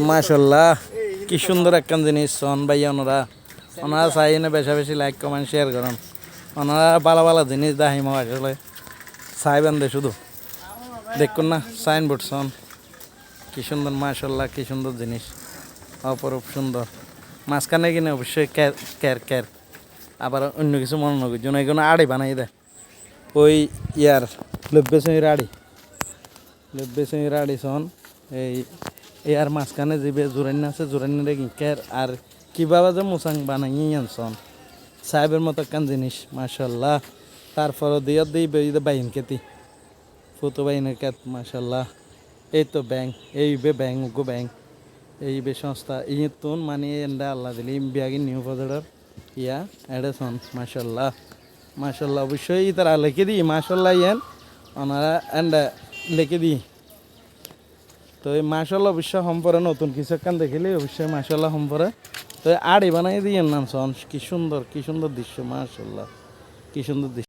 মাশাল্লাহ কি সুন্দর একখান জিনিস সন ভাই ওনারা ওনারা চাই না বেশা বেশি লাইক কমেন্ট শেয়ার করেন ওনারা ভালো ভালো জিনিস দেখাইমো আসলে চাইবেন দে শুধু দেখুন না সাইনবোর্ড সন কি সুন্দর মাশাল্লাহ কি সুন্দর জিনিস অপরূপ সুন্দর মাঝখানে কিনে অবশ্যই ক্যার ক্যার ক্যার আবার অন্য কিছু মনে নয় জন্য এগুলো আড়ি বানাই দেয় ওই ইয়ার লব্বে সমির আড়ি সন এই আর মাঝখানে যে জোরান্য আছে জোরান্য রেখে ক্যার আর কীভাবে যে মোসাং বানাই আনছন সাহেবের মতো কান জিনিস মাশাল্লাহ তারপরে দিয়ে দিই বাইন খেতি ফুতো বাইনের ক্যাত মাশাল্লাহ এই তো ব্যাংক এই বে ব্যাংক উগো ব্যাংক এই বে সংস্থা এই তুন মানে এন্ডা আল্লাহ দিলি বিয়াগিন নিউ বাজারের ইয়া এডেসন মাশাল্লাহ মাশাল্লাহ অবশ্যই তারা লিখে দিই মাশাল্লাহ ইয়ান ওনারা এন্ডা লিখে দিই তো এই মাশাল্লাহ অবশ্যই সম্পরে নতুন কিছু একখান দেখিলে অবশ্যই মাশাল্লাহ সম্পরে তো আড়ি বানাই দিয়ে নাম সন কি সুন্দর দৃশ্য মাশাল্লাহ কি সুন্দর দৃশ্য